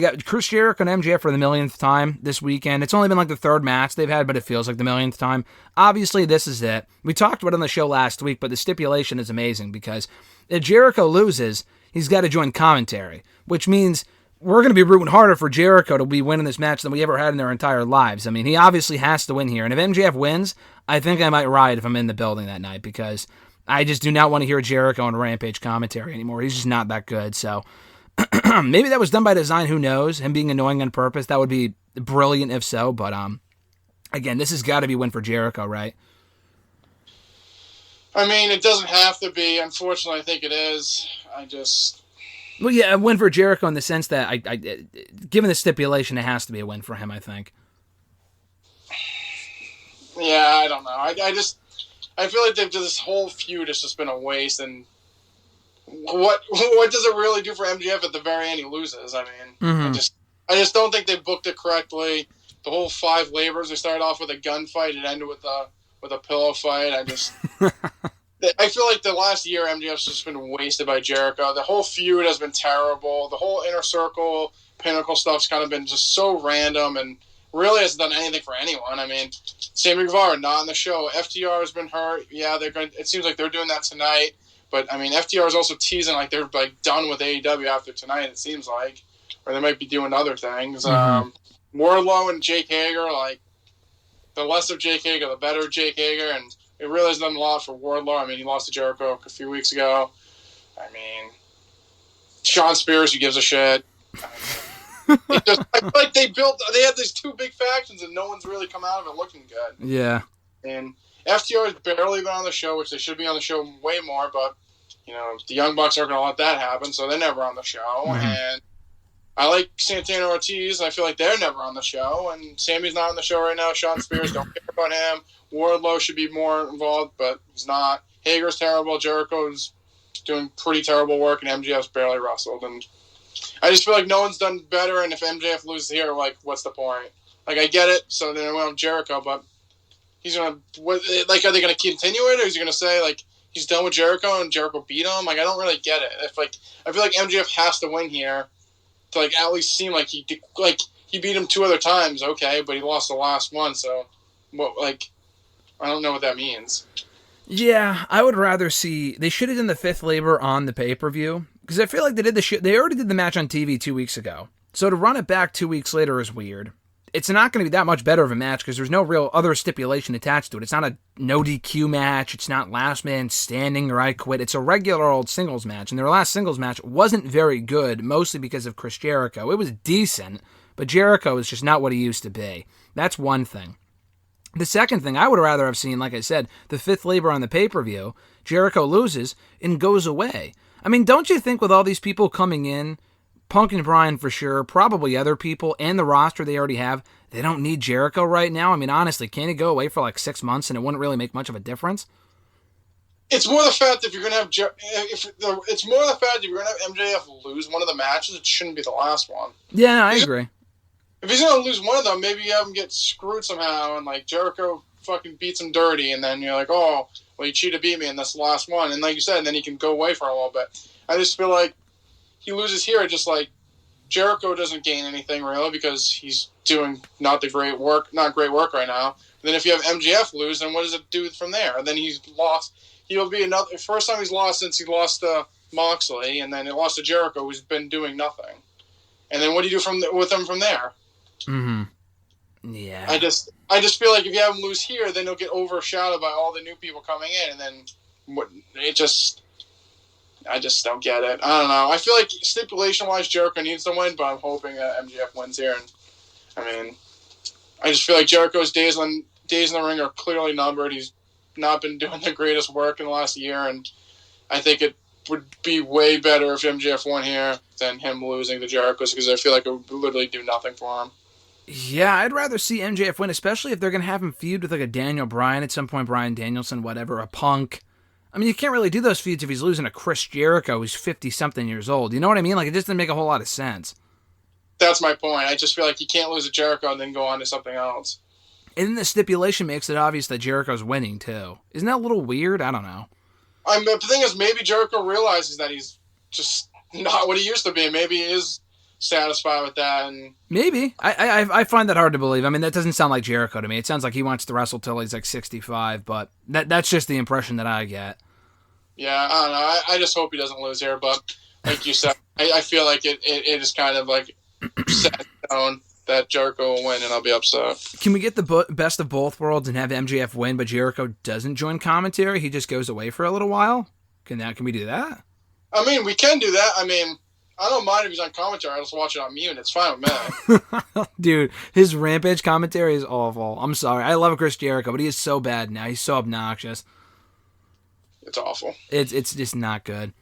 You got Chris Jericho and MJF for the millionth time this weekend. It's only been like the third match they've had, but it feels like the millionth time. Obviously, this is it. We talked about it on the show last week, but the stipulation is amazing because if Jericho loses, he's got to join commentary, which means we're going to be rooting harder for Jericho to be winning this match than we ever had in their entire lives. I mean, he obviously has to win here. And if MJF wins, I think I might riot if I'm in the building that night because I just do not want to hear Jericho on Rampage commentary anymore. He's just not that good, so... Maybe that was done by design, who knows? Him being annoying on purpose, that would be brilliant if so, but again, this has got to be a win for Jericho, right? I mean, it doesn't have to be. Unfortunately, I think it is. Well, yeah, a win for Jericho in the sense that, I given the stipulation, it has to be a win for him, I think. Yeah, I don't know. I feel like this whole feud has just been a waste, and what does it really do for MJF at the very end? He loses. I mean, I just don't think they booked it correctly. The whole 5 labors, they started off with a gunfight and ended with a pillow fight. I feel like the last year MJF's just been wasted by Jericho. The whole feud has been terrible. The whole Inner Circle, Pinnacle stuff's kind of been just so random and really hasn't done anything for anyone. I mean, Sammy Guevara not on the show. FTR has been hurt. Yeah, it seems like they're doing that tonight. But, I mean, FTR is also teasing like they're like done with AEW after tonight, it seems like. Or they might be doing other things. Wardlow and Jake Hager, like, the less of Jake Hager, the better of Jake Hager. And it really has done a lot for Wardlow. I mean, he lost to Jericho a few weeks ago. I mean, Sean Spears, who gives a shit. I feel like they had these 2 big factions and no one's really come out of it looking good. Yeah. And FTR has barely been on the show, which they should be on the show way more, but, you know, the Young Bucks aren't going to let that happen, so they're never on the show. And I like Santana Ortiz. I feel like they're never on the show, and Sammy's not on the show right now. Sean Spears, don't care about him. Wardlow should be more involved, but he's not. Hager's terrible. Jericho's doing pretty terrible work, and MJF's barely wrestled. And I just feel like no one's done better, and if MJF loses here, like, what's the point? Like, I get it, so then I went with Jericho, but he's going to, like, are they going to continue it, or is he going to say, like, he's done with Jericho and Jericho beat him? Like, I don't really get it. I feel like MJF has to win here to, like, at least seem like he beat him 2 other times, okay, but he lost the last one, so, I don't know what that means. Yeah, I would rather see, they should have done the 5th labor on the pay-per-view, because I feel like they already did the match on TV 2 weeks ago, so to run it back 2 weeks later is weird. It's not going to be that much better of a match because there's no real other stipulation attached to it. It's not a no DQ match. It's not last man standing or I quit. It's a regular old singles match. And their last singles match wasn't very good, mostly because of Chris Jericho. It was decent, but Jericho is just not what he used to be. That's one thing. The second thing, I would rather have seen, like I said, the 5th labor on the pay-per-view. Jericho loses and goes away. I mean, don't you think with all these people coming in, Punk and Bryan for sure, probably other people, and the roster they already have, they don't need Jericho right now? I mean, honestly, can't he go away for like 6 months and it wouldn't really make much of a difference? It's more the fact that if you're going to have it's more the fact that if you're going to have MJF lose one of the matches, it shouldn't be the last one. Yeah, I agree. If he's going to lose one of them, maybe you have him get screwed somehow and like Jericho fucking beats him dirty and then you're like, oh, well, he cheated, beat me, and that's the last one. And like you said, then he can go away for a little bit. I just feel like he loses here, just like Jericho doesn't gain anything really because he's doing not great work right now. And then if you have MJF lose, then what does it do from there? And then he's lost. He'll be another first time he's lost since he lost to Moxley, and then he lost to Jericho, who's been doing nothing. And then what do you do with him from there? Yeah. I just feel like if you have him lose here, then he'll get overshadowed by all the new people coming in, and then I just don't get it. I don't know. I feel like stipulation-wise, Jericho needs to win, but I'm hoping that MJF wins here. And I mean, I just feel like Jericho's days in the ring are clearly numbered. He's not been doing the greatest work in the last year, and I think it would be way better if MJF won here than him losing to Jericho, because I feel like it would literally do nothing for him. Yeah, I'd rather see MJF win, especially if they're going to have him feud with like a Daniel Bryan at some point, Bryan Danielson, whatever, a Punk. I mean, you can't really do those feuds if he's losing to Chris Jericho, who's 50-something years old. You know what I mean? Like, it just didn't make a whole lot of sense. That's my point. I just feel like you can't lose to Jericho and then go on to something else. And then the stipulation makes it obvious that Jericho's winning, too. Isn't that a little weird? I don't know. The thing is, maybe Jericho realizes that he's just not what he used to be. Maybe he is satisfied with that. And maybe I find that hard to believe. I mean, that doesn't sound like Jericho to me. It sounds like he wants to wrestle till he's like 65, but that's just the impression that I get. Yeah, I don't know. I just hope he doesn't lose here, but like you said, I feel like it is kind of like set in stone that Jericho will win, and I'll be upset. Can we get the best of both worlds and have MJF win, but Jericho doesn't join commentary? He just goes away for a little while? Can we do that? I mean, we can do that. I mean, I don't mind if he's on commentary. I just watch it on mute. It's fine with me. Dude, his Rampage commentary is awful. I'm sorry. I love Chris Jericho, but he is so bad now. He's so obnoxious. It's awful. It's just not good.